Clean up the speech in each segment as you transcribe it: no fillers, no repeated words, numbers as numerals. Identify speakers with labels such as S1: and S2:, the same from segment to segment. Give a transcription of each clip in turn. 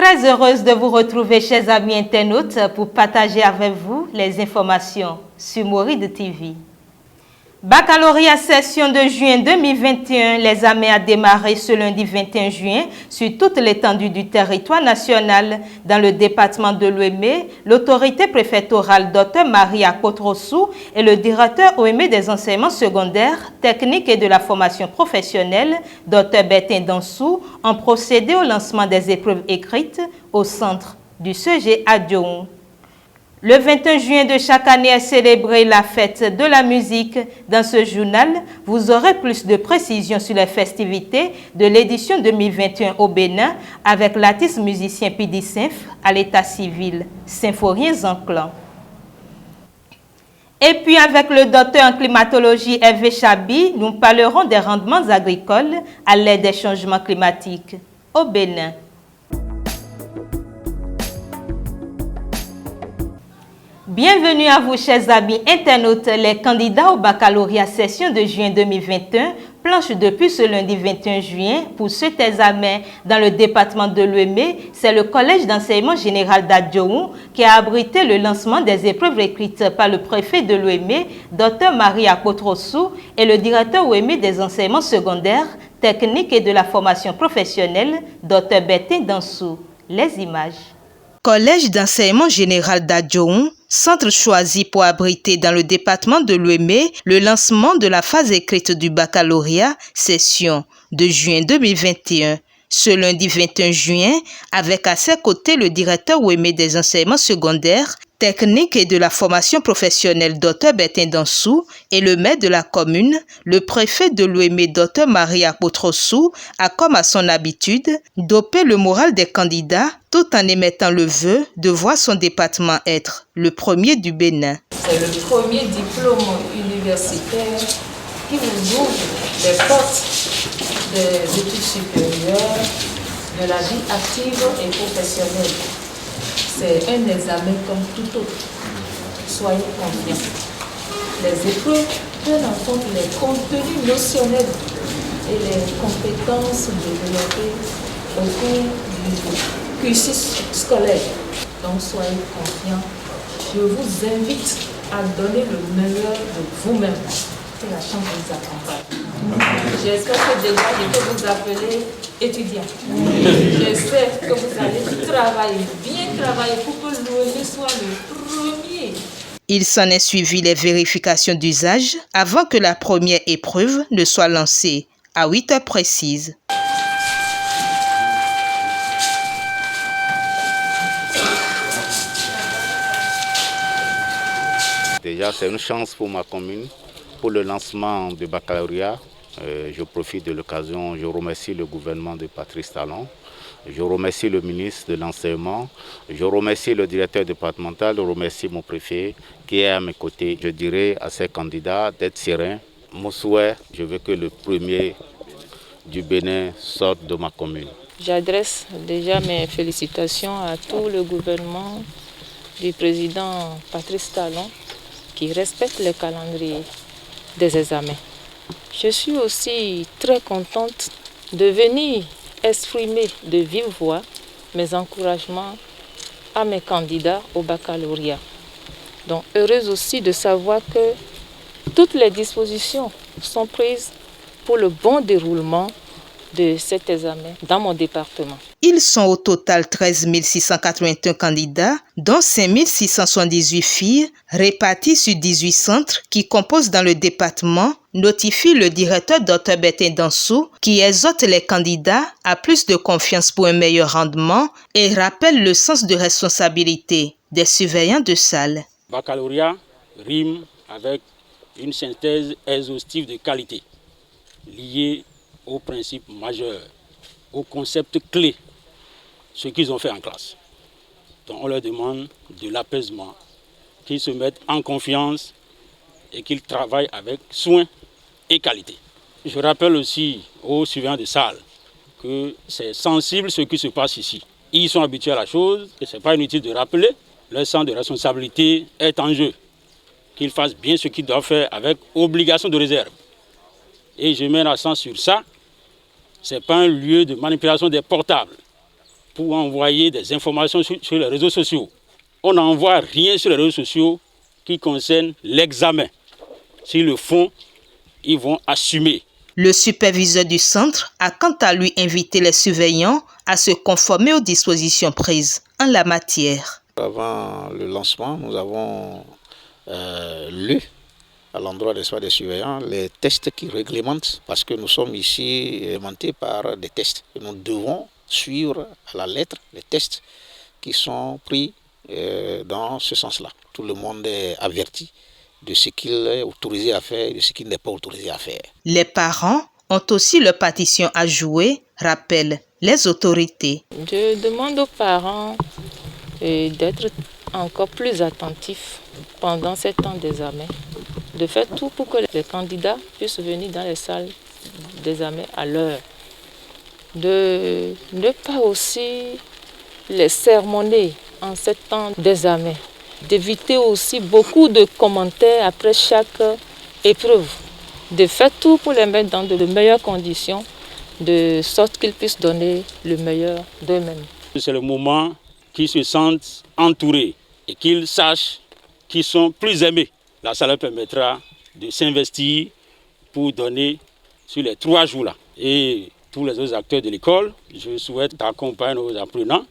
S1: très heureuse de vous retrouver, chers amis internautes, pour partager avec vous les informations sur Mouride TV. Baccalauréat session de juin 2021, l'examen a démarré ce lundi 21 juin sur toute l'étendue du territoire national. Dans le département de l'Ouémé, l'autorité préfectorale Dr Maria Kotrossou et le directeur Ouémé des enseignements secondaires, techniques et de la formation professionnelle, Dr Bertin Dansou, ont procédé au lancement des épreuves écrites au centre du CG à Diohou. Le 21 juin de chaque année est célébrée la fête de la musique. Dans ce journal, vous aurez plus de précisions sur les festivités de l'édition 2021 au Bénin avec l'artiste musicien Pidi Sinf à l'état civil Symphorien Zanclan. Et puis avec le docteur en climatologie Hervé Chabi, nous parlerons des rendements agricoles à l'aide des changements climatiques au Bénin. Bienvenue à vous, chers amis internautes. Les candidats au baccalauréat session de juin 2021 planchent depuis ce lundi 21 juin pour cet examen dans le département de l'Ouémé. C'est le collège d'enseignement général d'Adjohou qui a abrité le lancement des épreuves écrites par le préfet de l'Ouémé, Dr Maria Kotrossou, et le directeur Ouémé des enseignements secondaires, techniques et de la formation professionnelle, Dr Bertin Dansou. Les images. Collège d'enseignement général d'Adjohou, centre choisi pour abriter dans le département de l'Ouémé le lancement de la phase écrite du baccalauréat session de juin 2021. Ce lundi 21 juin, avec à ses côtés le directeur Ouémé des enseignements secondaires, techniques et de la formation professionnelle Dr Bertin Dansou et le maire de la commune, le préfet de l'Ouémé Dr Maria Kotrossou a comme à son habitude dopé le moral des candidats tout en émettant le vœu de voir son département être le premier du Bénin.
S2: C'est le premier diplôme universitaire qui vous ouvre les portes des études supérieures, de la vie active et professionnelle. C'est un examen comme tout autre. Soyez confiants. Les épreuves prennent en compte les contenus notionnels et les compétences développées au cours du cursus scolaire. Donc soyez confiants. Je vous invite à donner le meilleur de vous-même. Que la chance vous accompagne. J'espère que déjà je peux vous appeler étudiant. J'espère que vous allez travailler, bien travailler pour que l'ONU soit le premier.
S1: Il s'en est suivi les vérifications d'usage avant que la première épreuve ne soit lancée à 8 heures précises.
S3: Déjà, c'est une chance pour ma commune, pour le lancement du baccalauréat. Je profite de l'occasion, je remercie le gouvernement de Patrice Talon, je remercie le ministre de l'enseignement, je remercie le directeur départemental, je remercie mon préfet qui est à mes côtés. Je dirais à ces candidats d'être sereins. Mon souhait, je veux que le premier du Bénin sorte de ma commune.
S2: J'adresse déjà mes félicitations à tout le gouvernement du président Patrice Talon qui respecte le calendrier des examens. Je suis aussi très contente de venir exprimer de vive voix mes encouragements à mes candidats au baccalauréat. Donc heureuse aussi de savoir que toutes les dispositions sont prises pour le bon déroulement de cet examen dans mon département.
S1: Ils sont au total 13 681 candidats, dont 5 678 filles, réparties sur 18 centres qui composent dans le département, notifie le directeur Dr Bertin Dansou, qui exhorte les candidats à plus de confiance pour un meilleur rendement et rappelle le sens de responsabilité des surveillants de salle.
S4: Baccalauréat rime avec une synthèse exhaustive de qualité liée aux principes majeurs, aux concepts clés, ce qu'ils ont fait en classe. Donc on leur demande de l'apaisement, qu'ils se mettent en confiance et qu'ils travaillent avec soin et qualité. Je rappelle aussi aux surveillants de salle que c'est sensible ce qui se passe ici. Ils sont habitués à la chose et ce n'est pas inutile de rappeler. Leur sens de responsabilité est en jeu. Qu'ils fassent bien ce qu'ils doivent faire avec obligation de réserve. Et je mets l'accent sur ça. Ce n'est pas un lieu de manipulation des portables. pour envoyer des informations sur les réseaux sociaux. On n'envoie rien sur les réseaux sociaux qui concerne l'examen. S'ils le font, ils vont assumer.
S1: Le superviseur du centre a quant à lui invité les surveillants à se conformer aux dispositions prises en la matière.
S5: Avant le lancement, nous avons lu à l'endroit des surveillants les tests qui réglementent, parce que nous sommes ici réglementés par des tests. Et nous devons suivre à la lettre les tests qui sont pris dans ce sens-là. Tout le monde est averti de ce qu'il est autorisé à faire et de ce qu'il n'est pas autorisé à faire.
S1: Les parents ont aussi leur partition à jouer, rappellent les autorités.
S2: Je demande aux parents d'être encore plus attentifs pendant ces temps d'examen, de faire tout pour que les candidats puissent venir dans les salles d'examen à l'heure, de ne pas aussi les sermonner en ces temps d'examen, d'éviter aussi beaucoup de commentaires après chaque épreuve, de faire tout pour les mettre dans de meilleures conditions, de sorte qu'ils puissent donner le meilleur d'eux-mêmes.
S4: C'est le moment qu'ils se sentent entourés et qu'ils sachent qu'ils sont plus aimés. Là, ça leur permettra de s'investir pour donner sur les 3 jours-là. Et tous les autres acteurs de l'école, je souhaite accompagner nos apprenants.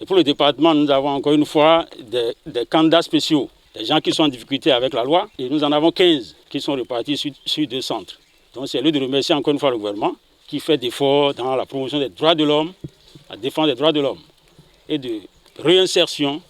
S4: Et pour le département, nous avons encore une fois des candidats spéciaux, des gens qui sont en difficulté avec la loi. Et nous en avons 15 qui sont répartis sur 2 centres. Donc c'est lieu de remercier encore une fois le gouvernement qui fait d'efforts dans la promotion des droits de l'homme, la défense des droits de l'homme et de réinsertion,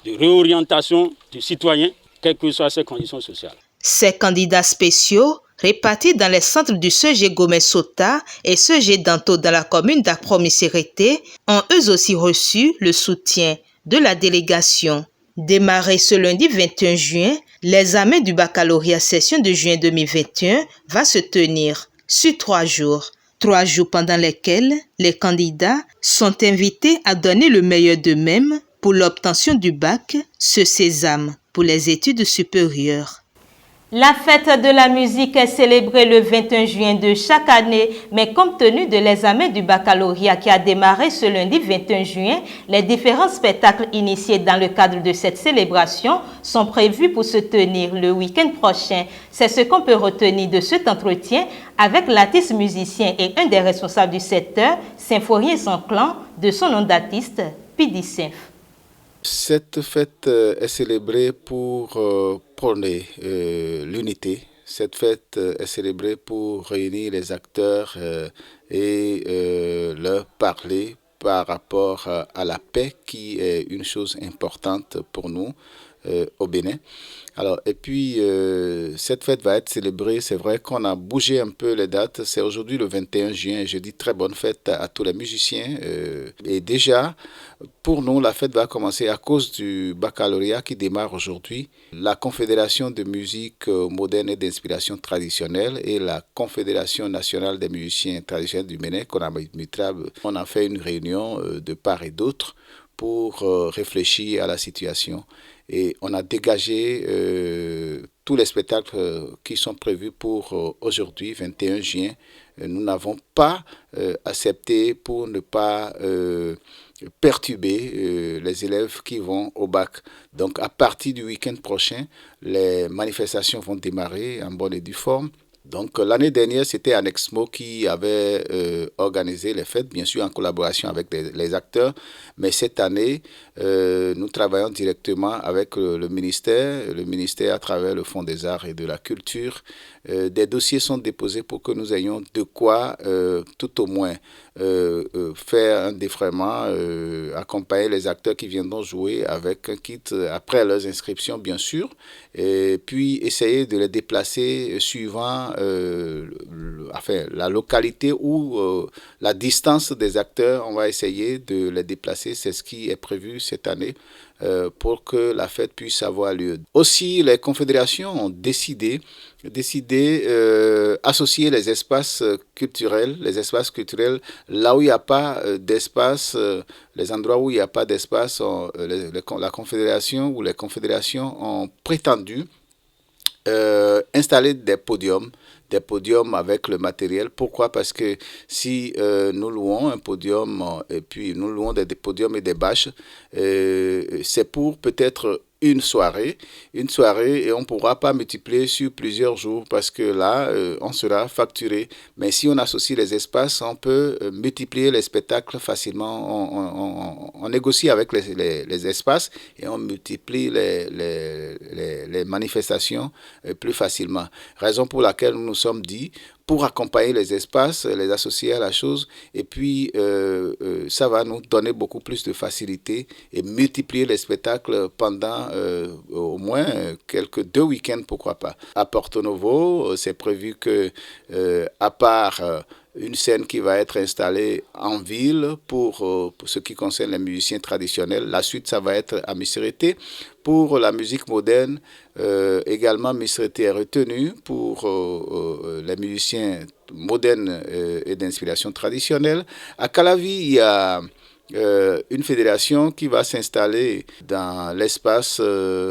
S4: de réorientation du citoyen, quelles que soient ses conditions sociales.
S1: Ces candidats spéciaux, répartis dans les centres du CEG Gomé-Sota et CEG Danto dans la commune d'Akpromi-Sérété, ont eux aussi reçu le soutien de la délégation. Démarré ce lundi 21 juin, l'examen du baccalauréat session de juin 2021 va se tenir sur 3 jours. 3 jours pendant lesquels les candidats sont invités à donner le meilleur d'eux-mêmes pour l'obtention du bac, ce sésame pour les études supérieures. La fête de la musique est célébrée le 21 juin de chaque année, mais compte tenu de l'examen du baccalauréat qui a démarré ce lundi 21 juin, les différents spectacles initiés dans le cadre de cette célébration sont prévus pour se tenir le week-end prochain. C'est ce qu'on peut retenir de cet entretien avec l'artiste musicien et un des responsables du secteur, Symphorien sans clan, de son nom d'artiste, Pidi Symph.
S5: Cette fête est célébrée pour prôner l'unité. Cette fête est célébrée pour réunir les acteurs et leur parler par rapport à la paix qui est une chose importante pour nous au Bénin. Alors, et puis, cette fête va être célébrée. C'est vrai qu'on a bougé un peu les dates. C'est aujourd'hui le 21 juin. Je dis très bonne fête à tous les musiciens. Et déjà, pour nous, la fête va commencer à cause du baccalauréat qui démarre aujourd'hui. La Confédération de musique moderne et d'inspiration traditionnelle et la Confédération nationale des musiciens traditionnels du Bénin, qu'on a Mitrab, on a fait une réunion de part et d'autre pour réfléchir à la situation. Et on a dégagé tous les spectacles qui sont prévus pour aujourd'hui, 21 juin. Nous n'avons pas accepté pour ne pas perturber les élèves qui vont au bac. Donc à partir du week-end prochain, les manifestations vont démarrer en bonne et due forme. Donc l'année dernière, c'était Annexmo qui avait organisé les fêtes, bien sûr en collaboration avec les acteurs. Mais cette année, nous travaillons directement avec le ministère à travers le Fonds des Arts et de la Culture. Des dossiers sont déposés pour que nous ayons de quoi tout au moins faire un défraiement, accompagner les acteurs qui viendront jouer avec un kit après leurs inscriptions, bien sûr, et puis essayer de les déplacer suivant la localité ou la distance des acteurs. On va essayer de les déplacer, c'est ce qui est prévu cette année pour que la fête puisse avoir lieu. Aussi, les confédérations ont décidé associer les espaces culturels là où il n'y a pas d'espace, les endroits où il n'y a pas d'espace, la confédération ou les confédérations ont prétendu installer des podiums des podiums avec le matériel. Pourquoi? Parce que si nous louons un podium et puis nous louons des podiums et des bâches, c'est pour peut-être une soirée et on ne pourra pas multiplier sur plusieurs jours parce que là, on sera facturé. Mais si on associe les espaces, on peut multiplier les spectacles facilement. On négocie avec les espaces et on multiplie les manifestations plus facilement. Raison pour laquelle nous nous sommes dit, pour accompagner les espaces, les associer à la chose, et puis ça va nous donner beaucoup plus de facilité et multiplier les spectacles pendant au moins quelques 2 week-ends, pourquoi pas. À Porto Novo, c'est prévu que, à part une scène qui va être installée en ville pour ce qui concerne les musiciens traditionnels. La suite, ça va être à Misirete. Pour la musique moderne, également Misirete est retenu pour les musiciens modernes et d'inspiration traditionnelle. À Calavi, il y a une fédération qui va s'installer dans l'espace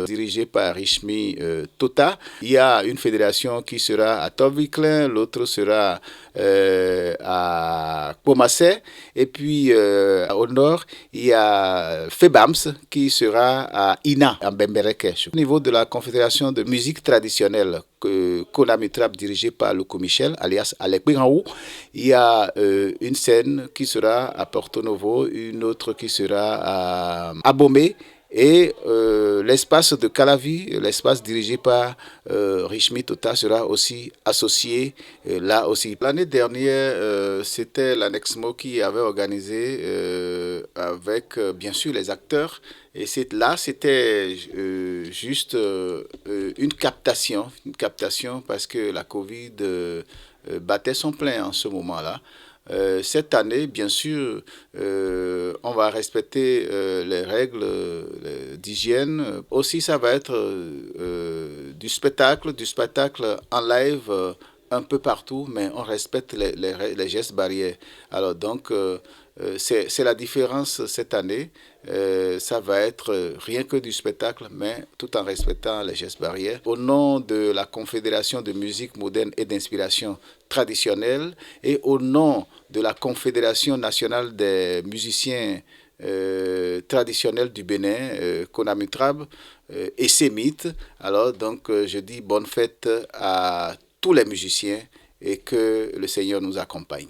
S5: dirigé par Richmi Tota. Il y a une fédération qui sera à Toviklen, l'autre sera à Pomassé, et puis au nord, il y a Febams qui sera à Ina, en Bemberekesh. Au niveau de la Confédération de musique traditionnelle, Konamitrap dirigé par Luco Michel, alias Alec Binghaou, il y a une scène qui sera à Porto Novo, une autre qui sera à Bomé, et l'espace de Calavi, l'espace dirigé par Richmi Tota sera aussi associé là aussi. L'année dernière, c'était l'Annexmo qui avait organisé avec bien sûr les acteurs. Et là, c'était juste une captation parce que la Covid battait son plein en ce moment-là. Cette année, bien sûr, on va respecter les règles d'hygiène. Aussi, ça va être du spectacle en live un peu partout, mais on respecte les gestes barrières. Alors donc, c'est la différence cette année. Ça va être rien que du spectacle, mais tout en respectant les gestes barrières. Au nom de la Confédération de musique moderne et d'inspiration traditionnelle et au nom de la Confédération nationale des musiciens traditionnels du Bénin, Konamitrab et Sémite, alors donc je dis bonne fête à tous les musiciens et que le Seigneur nous accompagne.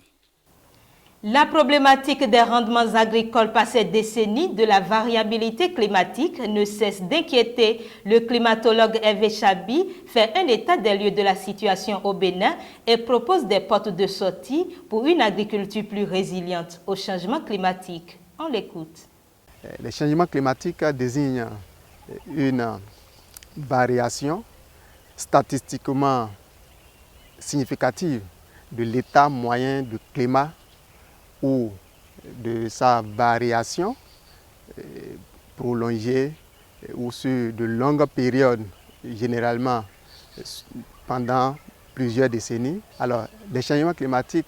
S1: La problématique des rendements agricoles par cette décennie de la variabilité climatique ne cesse d'inquiéter. Le climatologue Hervé Chabi fait un état des lieux de la situation au Bénin et propose des portes de sortie pour une agriculture plus résiliente au changement climatique. On l'écoute.
S6: Les changements climatiques désignent une variation statistiquement significative de l'état moyen du climat ou de sa variation prolongée ou sur de longues périodes, généralement pendant plusieurs décennies. Alors, les changements climatiques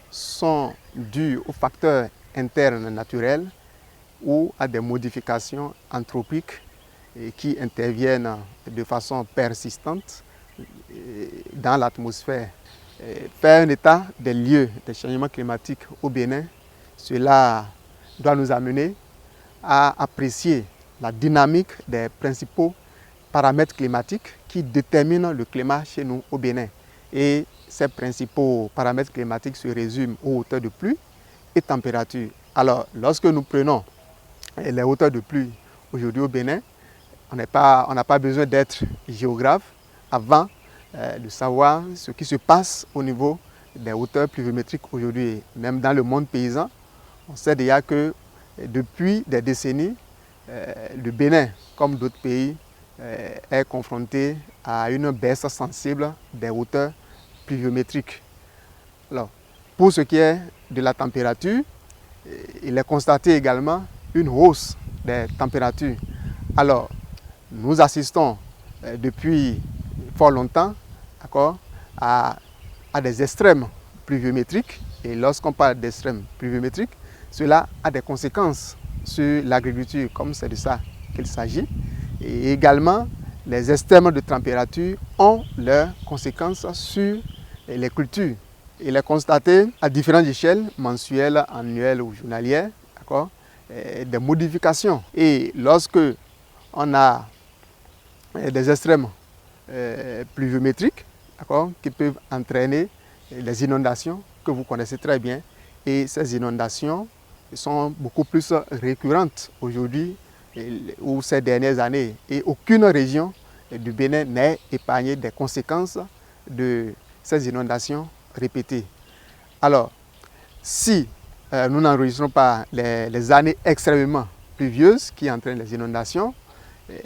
S6: sont dus aux facteurs internes naturels ou à des modifications anthropiques qui interviennent de façon persistante dans l'atmosphère. Faire un état des lieux des changements climatiques au Bénin, cela doit nous amener à apprécier la dynamique des principaux paramètres climatiques qui déterminent le climat chez nous au Bénin. Et ces principaux paramètres climatiques se résument aux hauteurs de pluie et température. Alors, lorsque nous prenons les hauteurs de pluie aujourd'hui au Bénin, on n'a pas besoin d'être géographe avant de savoir ce qui se passe au niveau des hauteurs pluviométriques aujourd'hui. Même dans le monde paysan, on sait déjà que depuis des décennies, le Bénin, comme d'autres pays, est confronté à une baisse sensible des hauteurs pluviométriques. Alors, pour ce qui est de la température, il est constaté également une hausse des températures. Alors, nous assistons depuis fort longtemps à des extrêmes pluviométriques. Et lorsqu'on parle d'extrêmes pluviométriques, cela a des conséquences sur l'agriculture, comme c'est de ça qu'il s'agit. Et également, les extrêmes de température ont leurs conséquences sur les cultures et les constater à différentes échelles, mensuelles, annuelles ou journalières, d'accord, des modifications. Et lorsque on a des extrêmes pluviométriques, d'accord, qui peuvent entraîner les inondations que vous connaissez très bien. Et ces inondations sont beaucoup plus récurrentes aujourd'hui ou ces dernières années. Et aucune région du Bénin n'est épargnée des conséquences de ces inondations répétées. Alors, si nous n'enregistrons pas les années extrêmement pluvieuses qui entraînent les inondations,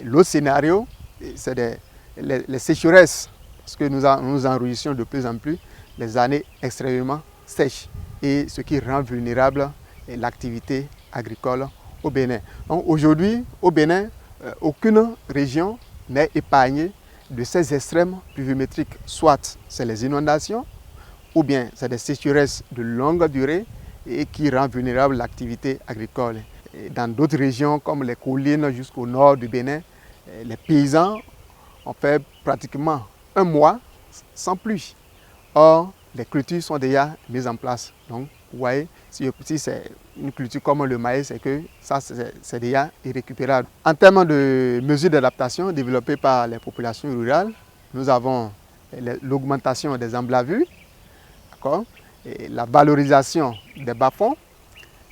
S6: l'autre scénario, c'est les sécheresses, parce que nous enregistrons de plus en plus les années extrêmement sèches, et ce qui rend vulnérable l'activité agricole au Bénin. Donc aujourd'hui, au Bénin, aucune région n'est épargnée de ces extrêmes pluviométriques. Soit c'est les inondations, ou bien c'est des sécheresses de longue durée et qui rend vulnérable l'activité agricole. Et dans d'autres régions comme les collines jusqu'au nord du Bénin, les paysans ont fait pratiquement un mois sans pluie. Or, les cultures sont déjà mises en place. Donc, vous voyez, si c'est une culture comme le maïs, c'est que ça, c'est déjà irrécupérable. En termes de mesures d'adaptation développées par les populations rurales, nous avons l'augmentation des emblavures, la valorisation des bas-fonds,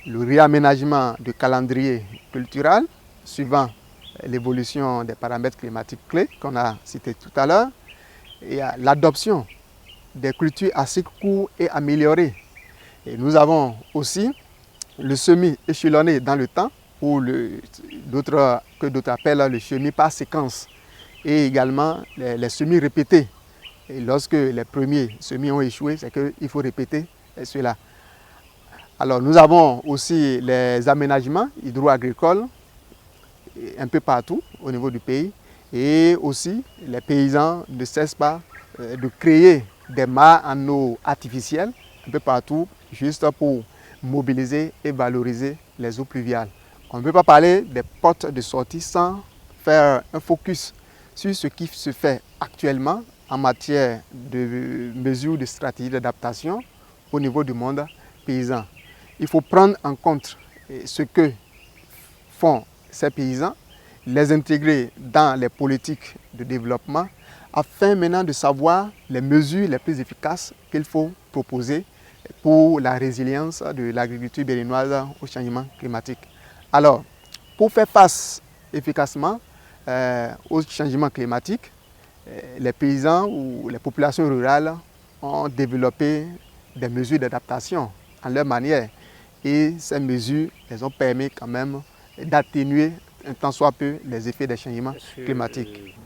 S6: le réaménagement du calendrier culturel suivant l'évolution des paramètres climatiques clés qu'on a cités tout à l'heure, et l'adoption des cultures à cycle court et améliorées. Et nous avons aussi le semis échelonné dans le temps, ou d'autres appellent le semis par séquence, et également les semis répétés. Et lorsque les premiers semis ont échoué, c'est qu'il faut répéter cela. Alors nous avons aussi les aménagements hydro-agricoles un peu partout au niveau du pays, et aussi les paysans ne cessent pas de créer des mares en eau artificielles un peu partout, juste pour mobiliser et valoriser les eaux pluviales. On ne peut pas parler des portes de sortie sans faire un focus sur ce qui se fait actuellement en matière de mesures de stratégie d'adaptation au niveau du monde paysan. Il faut prendre en compte ce que font ces paysans, les intégrer dans les politiques de développement afin maintenant de savoir les mesures les plus efficaces qu'il faut proposer pour la résilience de l'agriculture béninoise au changement climatique. Alors, pour faire face efficacement au changement climatique, les paysans ou les populations rurales ont développé des mesures d'adaptation en leur manière. Et ces mesures les ont permis quand même d'atténuer un tant soit peu les effets des changements climatiques.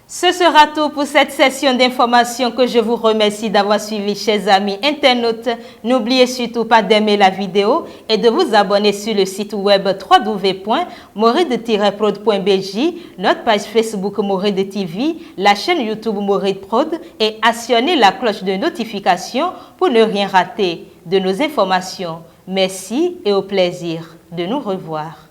S1: Ce sera tout pour cette session d'information que je vous remercie d'avoir suivi, chers amis internautes. N'oubliez surtout pas d'aimer la vidéo et de vous abonner sur le site web www.moride-prod.bj, notre page Facebook Moride TV, la chaîne YouTube Moride Prod et actionner la cloche de notification pour ne rien rater de nos informations. Merci et au plaisir de nous revoir.